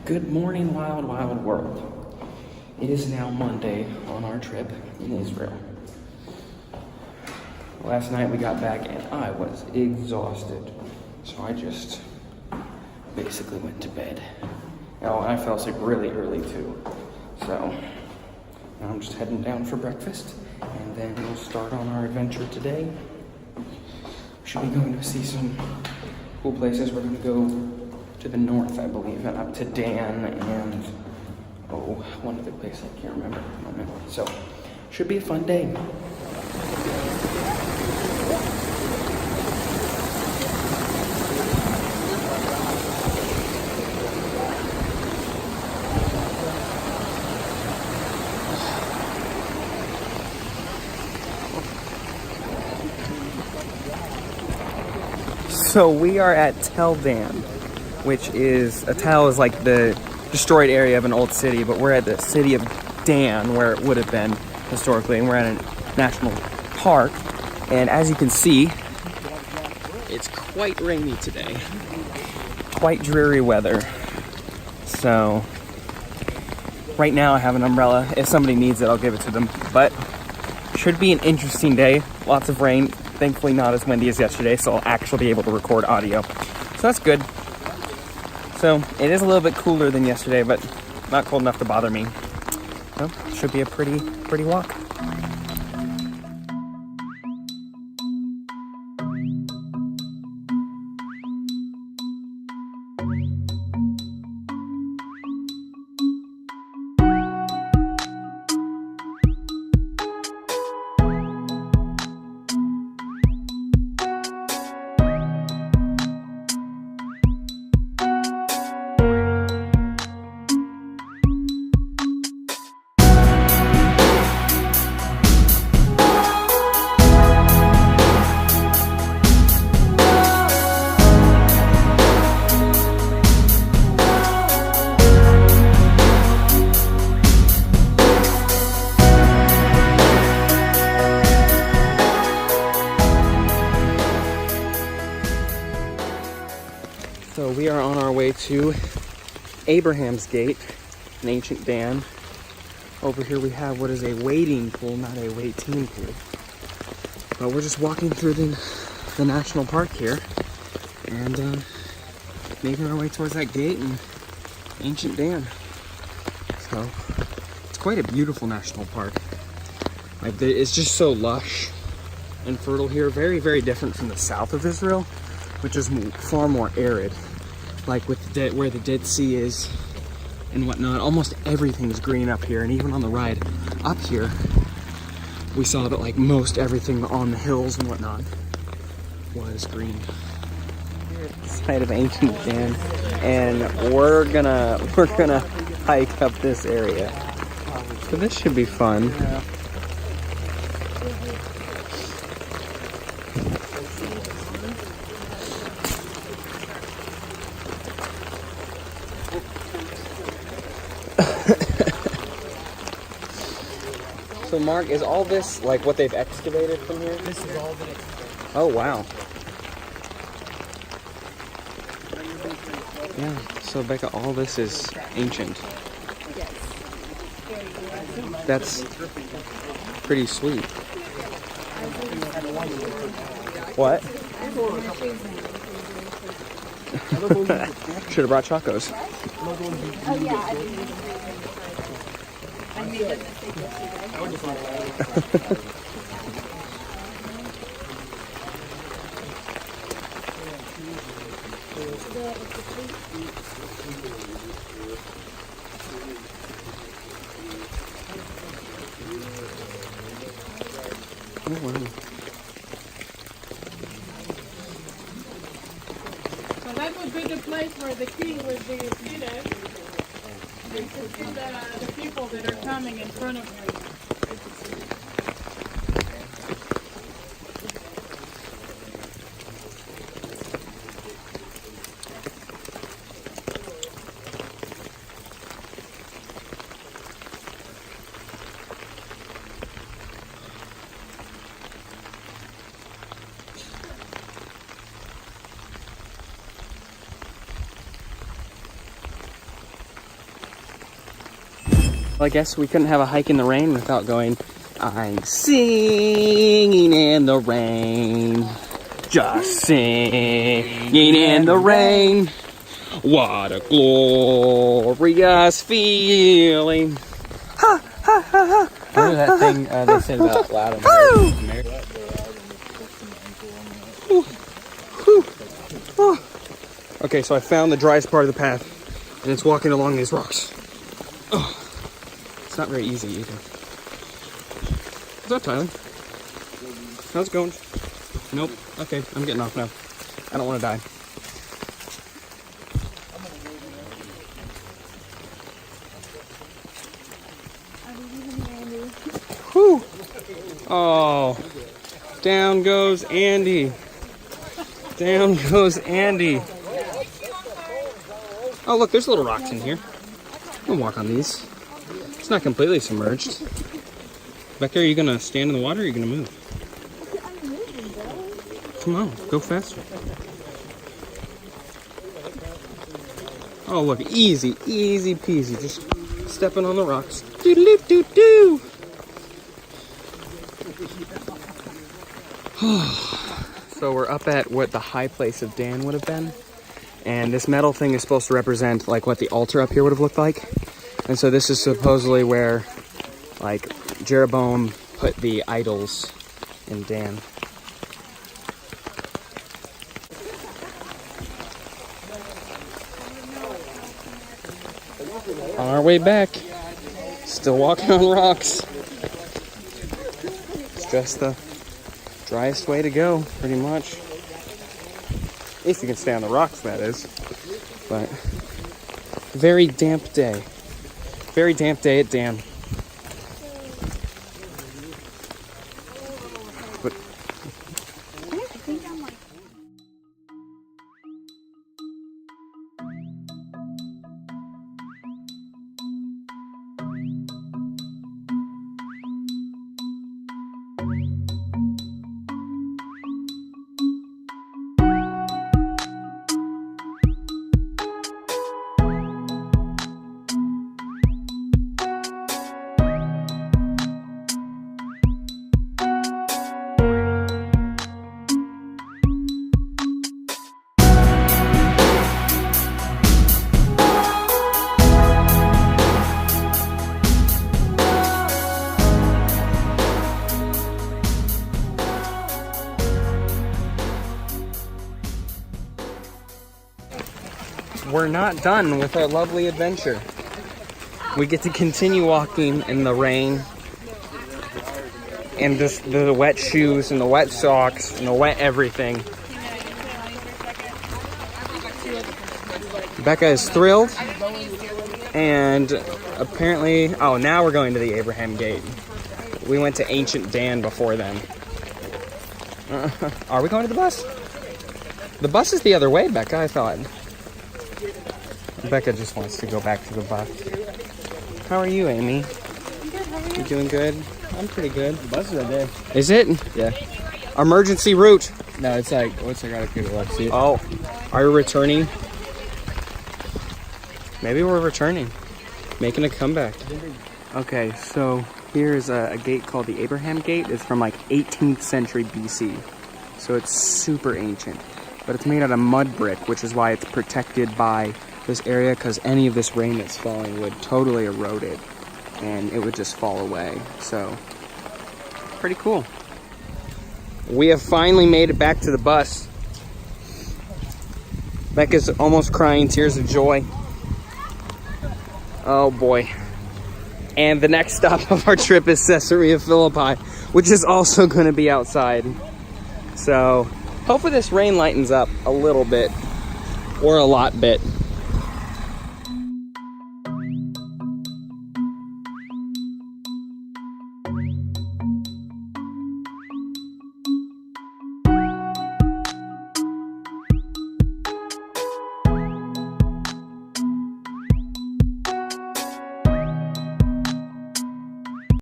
Good morning, wild, wild world. It is now Monday on our trip in Israel. Last night we got back and I was exhausted, so I just basically went to bed. Oh, and I fell asleep really early too. So now I'm just heading down for breakfast, and then we'll start on our adventure today. Should be going to see some cool places. We're going to go to the north, I believe, and up to Dan and, one other place I can't remember at the moment. So, should be a fun day. So we are at Tel Dan, which is, a Tel is like the destroyed area of an old city, but we're at the city of Dan, where it would have been historically, and we're at a national park. And as you can see, it's quite rainy today. Quite dreary weather. So, right now I have an umbrella. If somebody needs it, I'll give it to them. But, should be an interesting day. Lots of rain. Thankfully not as windy as yesterday, so I'll actually be able to record audio. So that's good. So it is a little bit cooler than yesterday, but not cold enough to bother me. So should be a pretty walk. So we are on our way to Abraham's Gate, an ancient Dan. Over here we have what is a wading pool, not a waiting pool. But we're just walking through the national park here and making our way towards that gate in ancient Dan. So it's quite a beautiful national park. Like it's just so lush and fertile here. Very, very different from the south of Israel, which is far more arid. Like with where the Dead Sea is and whatnot, almost everything is green up here. And even on the ride up here, we saw that like most everything on the hills and whatnot was green. We're at the site of ancient Dan, and we're gonna hike up this area. So this should be fun. So Mark, is all this like what they've excavated from here? This is all that excavated. Oh wow. Yeah, so Becca, all this is ancient. That's pretty sweet. What? Should have brought Chacos. Oh yeah, I made a mistake yesterday. Oh, wow. So that would be the place where the king would be seated. You can see the people that are coming in front of him. I guess we couldn't have a hike in the rain without going, I'm singing in the rain, just singing in the rain. What a glorious feeling. Ha, ha, ha, ha. Remember that thing they said about loud America? Okay, so I found the driest part of the path, and it's walking along these rocks. Oh, it's not very easy either. What's up, Tyler? How's it going? Nope. Okay, I'm getting off now. I don't want to die. Whew. Oh, down goes Andy. Down goes Andy. Oh, look, there's little rocks in here. We'll walk on these. It's not completely submerged. Becca, are you gonna stand in the water or are you gonna move? I'm moving, bro. Come on, go faster. Oh, look, easy, easy peasy. Just stepping on the rocks. Doo-doo-doo-doo-doo. So we're up at what the high place of Dan would have been. And this metal thing is supposed to represent like what the altar up here would have looked like. And so this is supposedly where like Jeroboam put the idols in Dan. On our way back, still walking on rocks. It's just the driest way to go, pretty much. At least you can stay on the rocks, that is. But very damp day. Very damp day at Dan. But we're not done with our lovely adventure. We get to continue walking in the rain and just the wet shoes and the wet socks and the wet everything. Becca is thrilled, and apparently, oh, now we're going to the Abraham Gate. We went to ancient Dan before then. Are we going to the bus? The bus is the other way, Becca, I thought. Becca just wants to go back to the bus. How are you, Amy? I'm good, how are you? You doing good? I'm pretty good. The bus is right there. Is it? Yeah. Emergency route. No, it's like, what's like right up here to the left? See it? Oh, are you returning? Maybe we're returning. Making a comeback. Okay, so here's a gate called the Abraham Gate. It's from like 18th century BC. So it's super ancient. But it's made out of mud brick, which is why it's protected by this area, because any of this rain that's falling would totally erode it and it would just fall away. So pretty cool. We have finally made it back to the bus. Becca's almost crying tears of joy. Oh boy. And the next stop of our trip is Caesarea Philippi, which is also going to be outside. So hopefully this rain lightens up a little bit, or a lot bit.